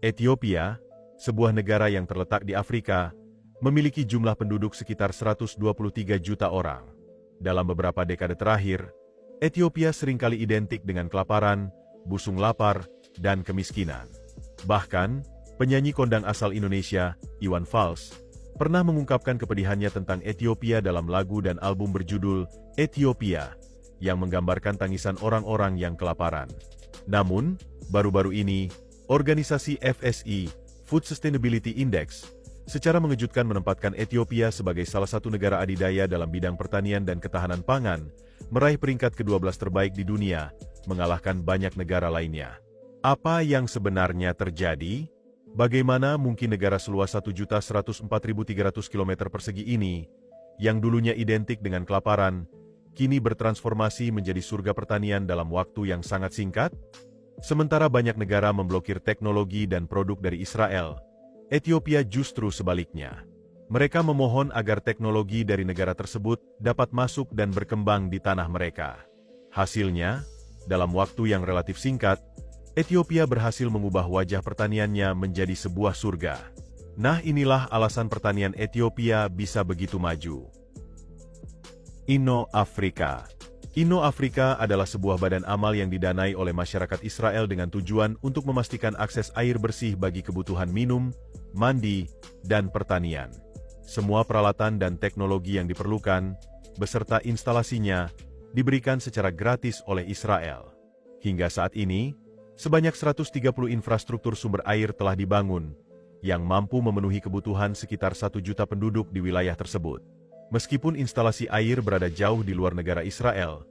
Ethiopia, sebuah negara yang terletak di Afrika, memiliki jumlah penduduk sekitar 123 juta orang. Dalam beberapa dekade terakhir, Ethiopia seringkali identik dengan kelaparan, busung lapar, dan kemiskinan. Bahkan, penyanyi kondang asal Indonesia, Iwan Fals, pernah mengungkapkan kepedihannya tentang Ethiopia dalam lagu dan album berjudul Ethiopia, yang menggambarkan tangisan orang-orang yang kelaparan. Namun, baru-baru ini, organisasi FSI, Food Sustainability Index, secara mengejutkan menempatkan Ethiopia sebagai salah satu negara adidaya dalam bidang pertanian dan ketahanan pangan, meraih peringkat ke-12 terbaik di dunia, mengalahkan banyak negara lainnya. Apa yang sebenarnya terjadi? Bagaimana mungkin negara seluas 1.104.300 km persegi ini, yang dulunya identik dengan kelaparan, kini bertransformasi menjadi surga pertanian dalam waktu yang sangat singkat? Sementara banyak negara memblokir teknologi dan produk dari Israel, Ethiopia justru sebaliknya. Mereka memohon agar teknologi dari negara tersebut dapat masuk dan berkembang di tanah mereka. Hasilnya, dalam waktu yang relatif singkat, Ethiopia berhasil mengubah wajah pertaniannya menjadi sebuah surga. Nah, inilah alasan pertanian Ethiopia bisa begitu maju. Inno-Afrika. Inno-Afrika adalah sebuah badan amal yang didanai oleh masyarakat Israel dengan tujuan untuk memastikan akses air bersih bagi kebutuhan minum, mandi, dan pertanian. Semua peralatan dan teknologi yang diperlukan, beserta instalasinya, diberikan secara gratis oleh Israel. Hingga saat ini, sebanyak 130 infrastruktur sumber air telah dibangun, yang mampu memenuhi kebutuhan sekitar 1 juta penduduk di wilayah tersebut. Meskipun instalasi air berada jauh di luar negara Israel,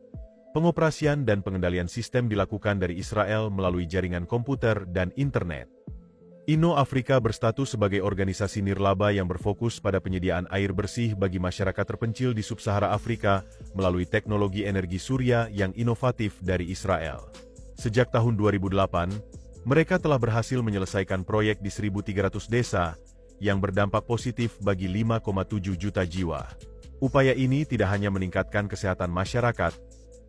pengoperasian dan pengendalian sistem dilakukan dari Israel melalui jaringan komputer dan internet. Inno-Afrika berstatus sebagai organisasi nirlaba yang berfokus pada penyediaan air bersih bagi masyarakat terpencil di Sub-Sahara Afrika melalui teknologi energi surya yang inovatif dari Israel. Sejak tahun 2008, mereka telah berhasil menyelesaikan proyek di 1.300 desa yang berdampak positif bagi 5,7 juta jiwa. Upaya ini tidak hanya meningkatkan kesehatan masyarakat,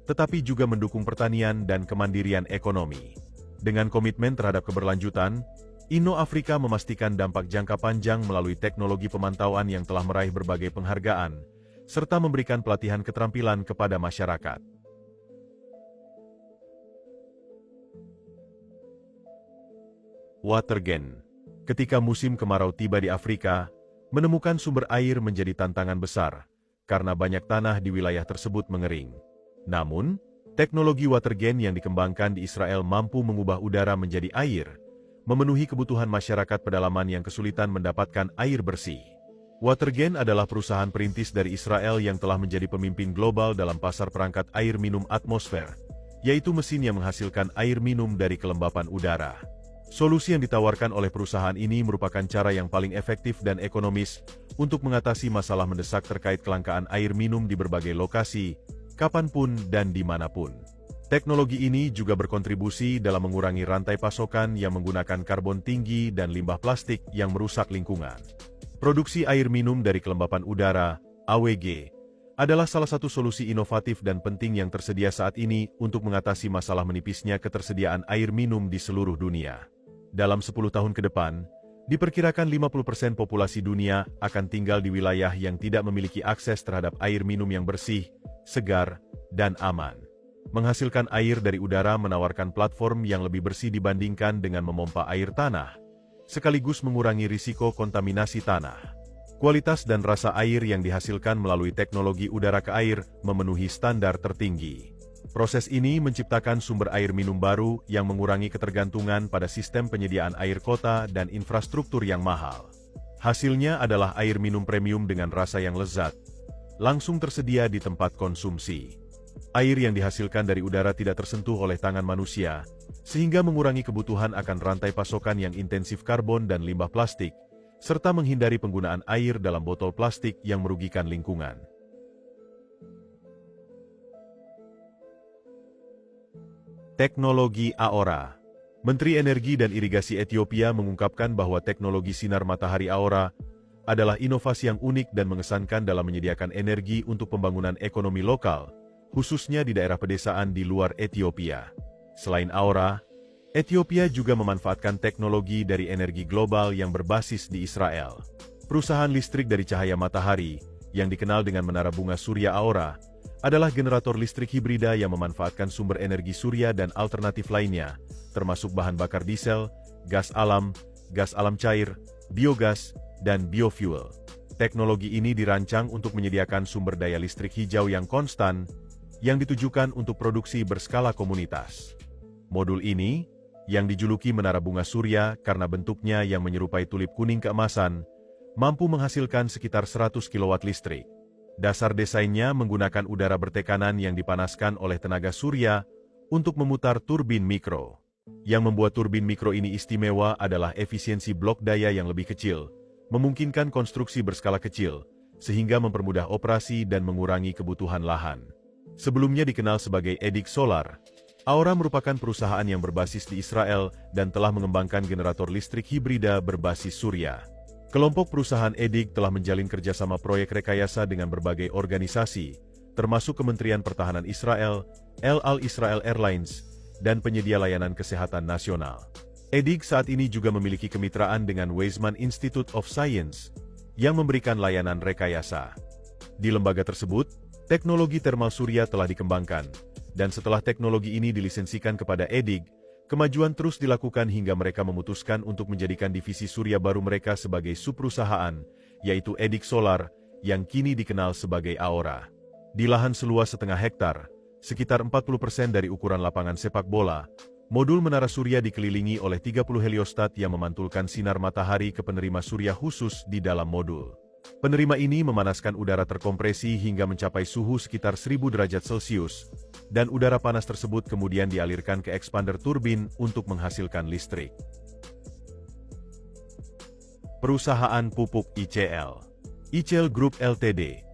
tetapi juga mendukung pertanian dan kemandirian ekonomi. Dengan komitmen terhadap keberlanjutan, Inno-Afrika memastikan dampak jangka panjang melalui teknologi pemantauan yang telah meraih berbagai penghargaan, serta memberikan pelatihan keterampilan kepada masyarakat. Watergen. Ketika musim kemarau tiba di Afrika, menemukan sumber air menjadi tantangan besar, karena banyak tanah di wilayah tersebut mengering. Namun, teknologi watergen yang dikembangkan di Israel mampu mengubah udara menjadi air, memenuhi kebutuhan masyarakat pedalaman yang kesulitan mendapatkan air bersih. Watergen adalah perusahaan perintis dari Israel yang telah menjadi pemimpin global dalam pasar perangkat air minum atmosfer, yaitu mesin yang menghasilkan air minum dari kelembapan udara. Solusi yang ditawarkan oleh perusahaan ini merupakan cara yang paling efektif dan ekonomis untuk mengatasi masalah mendesak terkait kelangkaan air minum di berbagai lokasi, kapanpun dan dimanapun. Teknologi ini juga berkontribusi dalam mengurangi rantai pasokan yang menggunakan karbon tinggi dan limbah plastik yang merusak lingkungan. Produksi air minum dari kelembapan udara, AWG, adalah salah satu solusi inovatif dan penting yang tersedia saat ini untuk mengatasi masalah menipisnya ketersediaan air minum di seluruh dunia. Dalam 10 tahun ke depan, diperkirakan 50% populasi dunia akan tinggal di wilayah yang tidak memiliki akses terhadap air minum yang bersih, segar, dan aman. Menghasilkan air dari udara menawarkan platform yang lebih bersih dibandingkan dengan memompa air tanah, sekaligus mengurangi risiko kontaminasi tanah. Kualitas dan rasa air yang dihasilkan melalui teknologi udara ke air memenuhi standar tertinggi. Proses ini menciptakan sumber air minum baru yang mengurangi ketergantungan pada sistem penyediaan air kota dan infrastruktur yang mahal. Hasilnya adalah air minum premium dengan rasa yang lezat, langsung tersedia di tempat konsumsi. Air yang dihasilkan dari udara tidak tersentuh oleh tangan manusia, sehingga mengurangi kebutuhan akan rantai pasokan yang intensif karbon dan limbah plastik, serta menghindari penggunaan air dalam botol plastik yang merugikan lingkungan. Teknologi Aura. Menteri Energi dan Irigasi Ethiopia mengungkapkan bahwa teknologi sinar matahari Aura adalah inovasi yang unik dan mengesankan dalam menyediakan energi untuk pembangunan ekonomi lokal, khususnya di daerah pedesaan di luar Ethiopia. Selain Aura, Ethiopia juga memanfaatkan teknologi dari energi global yang berbasis di Israel. Perusahaan listrik dari cahaya matahari, yang dikenal dengan Menara Bunga Surya Aura, adalah generator listrik hibrida yang memanfaatkan sumber energi surya dan alternatif lainnya, termasuk bahan bakar diesel, gas alam cair, biogas, dan biofuel. Teknologi ini dirancang untuk menyediakan sumber daya listrik hijau yang konstan, yang ditujukan untuk produksi berskala komunitas. Modul ini, yang dijuluki Menara Bunga Surya karena bentuknya yang menyerupai tulip kuning keemasan, mampu menghasilkan sekitar 100 kW listrik. Dasar desainnya menggunakan udara bertekanan yang dipanaskan oleh tenaga surya untuk memutar turbin mikro. Yang membuat turbin mikro ini istimewa adalah efisiensi blok daya yang lebih kecil, memungkinkan konstruksi berskala kecil, sehingga mempermudah operasi dan mengurangi kebutuhan lahan. Sebelumnya dikenal sebagai Edik Solar, Aura merupakan perusahaan yang berbasis di Israel dan telah mengembangkan generator listrik hibrida berbasis surya. Kelompok perusahaan Edik telah menjalin kerjasama proyek rekayasa dengan berbagai organisasi, termasuk Kementerian Pertahanan Israel, El Al Israel Airlines, dan penyedia layanan kesehatan nasional. Edik saat ini juga memiliki kemitraan dengan Weizmann Institute of Science, yang memberikan layanan rekayasa. Di lembaga tersebut, teknologi termal surya telah dikembangkan, dan setelah teknologi ini dilisensikan kepada Edik, kemajuan terus dilakukan hingga mereka memutuskan untuk menjadikan divisi surya baru mereka sebagai subperusahaan, yaitu Edik Solar, yang kini dikenal sebagai Aura. Di lahan seluas setengah hektar, sekitar 40% dari ukuran lapangan sepak bola, modul menara surya dikelilingi oleh 30 heliostat yang memantulkan sinar matahari ke penerima surya khusus di dalam modul. Penerima ini memanaskan udara terkompresi hingga mencapai suhu sekitar 1000 derajat Celcius, dan udara panas tersebut kemudian dialirkan ke expander turbin untuk menghasilkan listrik. Perusahaan pupuk ICL. ICL Group Ltd.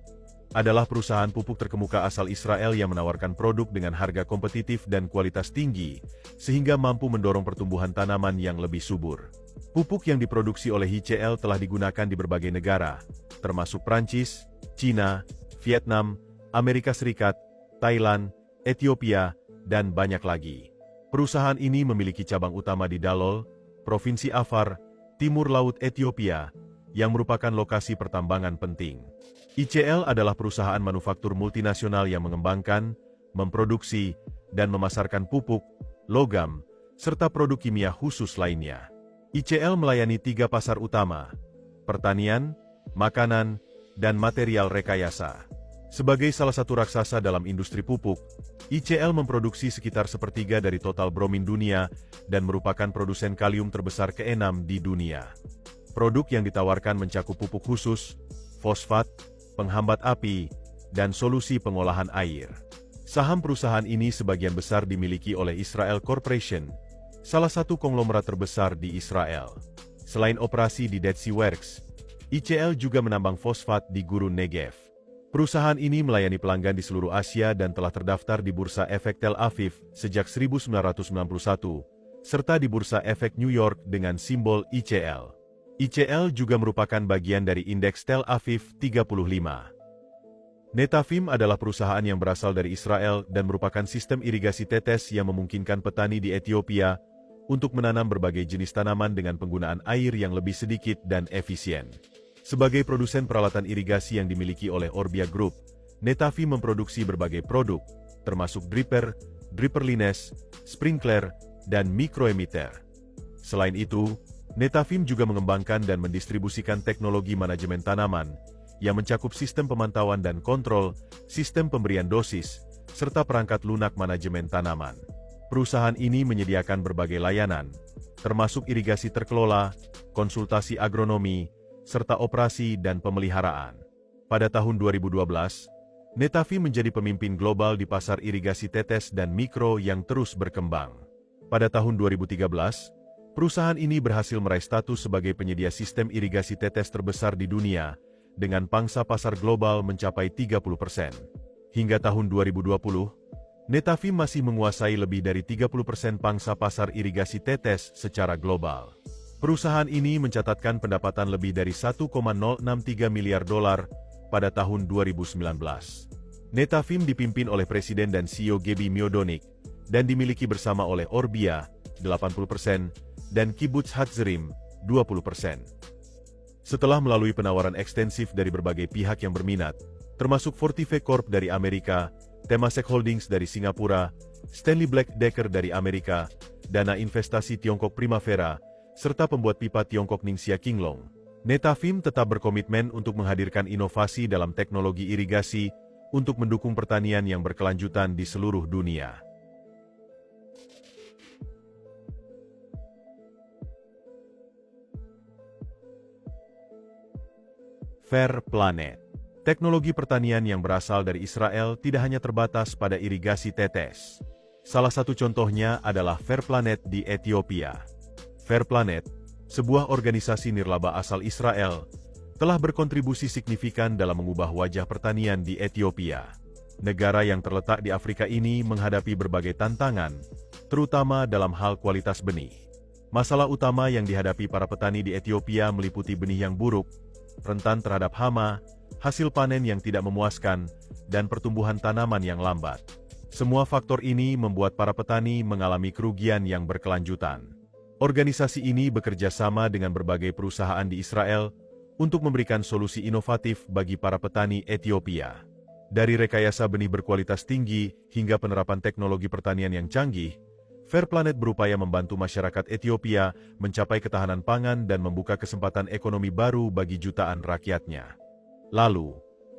adalah perusahaan pupuk terkemuka asal Israel yang menawarkan produk dengan harga kompetitif dan kualitas tinggi, sehingga mampu mendorong pertumbuhan tanaman yang lebih subur. Pupuk yang diproduksi oleh ICL telah digunakan di berbagai negara, termasuk Prancis, Cina, Vietnam, Amerika Serikat, Thailand, Ethiopia, dan banyak lagi. Perusahaan ini memiliki cabang utama di Dalol, Provinsi Afar, Timur Laut Ethiopia, yang merupakan lokasi pertambangan penting. ICL adalah perusahaan manufaktur multinasional yang mengembangkan, memproduksi, dan memasarkan pupuk, logam, serta produk kimia khusus lainnya. ICL melayani 3 pasar utama: pertanian, makanan, dan material rekayasa. Sebagai salah satu raksasa dalam industri pupuk, ICL memproduksi sekitar sepertiga dari total bromin dunia dan merupakan produsen kalium terbesar ke-6 di dunia. Produk yang ditawarkan mencakup pupuk khusus, fosfat, penghambat api, dan solusi pengolahan air. Saham perusahaan ini sebagian besar dimiliki oleh Israel Corporation, salah satu konglomerat terbesar di Israel. Selain operasi di Dead Sea Works, ICL juga menambang fosfat di Gurun Negev. Perusahaan ini melayani pelanggan di seluruh Asia dan telah terdaftar di Bursa Efek Tel Aviv sejak 1991, serta di Bursa Efek New York dengan simbol ICL. ICL juga merupakan bagian dari Indeks Tel Aviv 35. Netafim adalah perusahaan yang berasal dari Israel dan merupakan sistem irigasi tetes yang memungkinkan petani di Ethiopia untuk menanam berbagai jenis tanaman dengan penggunaan air yang lebih sedikit dan efisien. Sebagai produsen peralatan irigasi yang dimiliki oleh Orbia Group, Netafim memproduksi berbagai produk, termasuk dripper, dripper lines, sprinkler, dan microemitter. Selain itu, Netafim juga mengembangkan dan mendistribusikan teknologi manajemen tanaman, yang mencakup sistem pemantauan dan kontrol, sistem pemberian dosis, serta perangkat lunak manajemen tanaman. Perusahaan ini menyediakan berbagai layanan, termasuk irigasi terkelola, konsultasi agronomi, serta operasi dan pemeliharaan. Pada tahun 2012, Netafim menjadi pemimpin global di pasar irigasi tetes dan mikro yang terus berkembang. Pada tahun 2013, perusahaan ini berhasil meraih status sebagai penyedia sistem irigasi tetes terbesar di dunia, dengan pangsa pasar global mencapai 30%. Hingga tahun 2020, Netafim masih menguasai lebih dari 30% pangsa pasar irigasi tetes secara global. Perusahaan ini mencatatkan pendapatan lebih dari $1,063 miliar pada tahun 2019. Netafim dipimpin oleh Presiden dan CEO Gaby Miodonik, dan dimiliki bersama oleh Orbia, 80%, dan Kibbutz Hatzerim, 20%. Setelah melalui penawaran ekstensif dari berbagai pihak yang berminat, termasuk Fortive Corp dari Amerika, Temasek Holdings dari Singapura, Stanley Black Decker dari Amerika, dana investasi Tiongkok Primavera, serta pembuat pipa Tiongkok Ningxia Qinglong, Netafim tetap berkomitmen untuk menghadirkan inovasi dalam teknologi irigasi untuk mendukung pertanian yang berkelanjutan di seluruh dunia. Fair Planet. Teknologi pertanian yang berasal dari Israel tidak hanya terbatas pada irigasi tetes. Salah satu contohnya adalah Fair Planet di Ethiopia. Fair Planet, sebuah organisasi nirlaba asal Israel, telah berkontribusi signifikan dalam mengubah wajah pertanian di Ethiopia. Negara yang terletak di Afrika ini menghadapi berbagai tantangan, terutama dalam hal kualitas benih. Masalah utama yang dihadapi para petani di Ethiopia meliputi benih yang buruk, rentan terhadap hama, hasil panen yang tidak memuaskan, dan pertumbuhan tanaman yang lambat. Semua faktor ini membuat para petani mengalami kerugian yang berkelanjutan. Organisasi ini bekerja sama dengan berbagai perusahaan di Israel untuk memberikan solusi inovatif bagi para petani Ethiopia. Dari rekayasa benih berkualitas tinggi hingga penerapan teknologi pertanian yang canggih, Fair Planet berupaya membantu masyarakat Ethiopia mencapai ketahanan pangan dan membuka kesempatan ekonomi baru bagi jutaan rakyatnya. Lalu,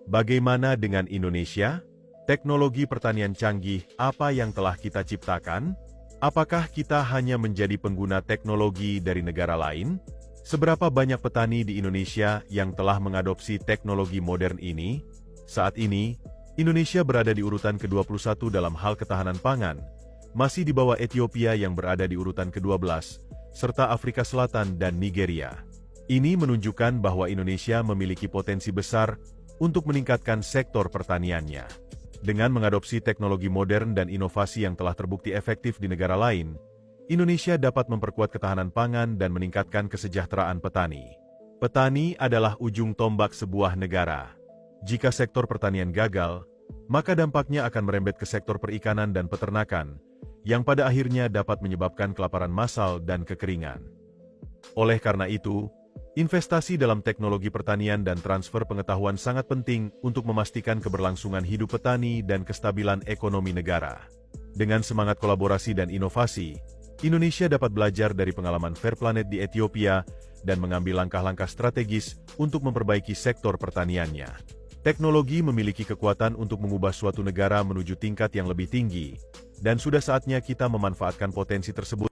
bagaimana dengan Indonesia? Teknologi pertanian canggih apa yang telah kita ciptakan? Apakah kita hanya menjadi pengguna teknologi dari negara lain? Seberapa banyak petani di Indonesia yang telah mengadopsi teknologi modern ini? Saat ini, Indonesia berada di urutan ke-21 dalam hal ketahanan pangan, masih di bawah Ethiopia yang berada di urutan ke-12, serta Afrika Selatan dan Nigeria. Ini menunjukkan bahwa Indonesia memiliki potensi besar untuk meningkatkan sektor pertaniannya. Dengan mengadopsi teknologi modern dan inovasi yang telah terbukti efektif di negara lain, Indonesia dapat memperkuat ketahanan pangan dan meningkatkan kesejahteraan petani. Petani adalah ujung tombak sebuah negara. Jika sektor pertanian gagal, maka dampaknya akan merembet ke sektor perikanan dan peternakan, yang pada akhirnya dapat menyebabkan kelaparan massal dan kekeringan. Oleh karena itu, investasi dalam teknologi pertanian dan transfer pengetahuan sangat penting untuk memastikan keberlangsungan hidup petani dan kestabilan ekonomi negara. Dengan semangat kolaborasi dan inovasi, Indonesia dapat belajar dari pengalaman Fair Planet di Ethiopia dan mengambil langkah-langkah strategis untuk memperbaiki sektor pertaniannya. Teknologi memiliki kekuatan untuk mengubah suatu negara menuju tingkat yang lebih tinggi, dan sudah saatnya kita memanfaatkan potensi tersebut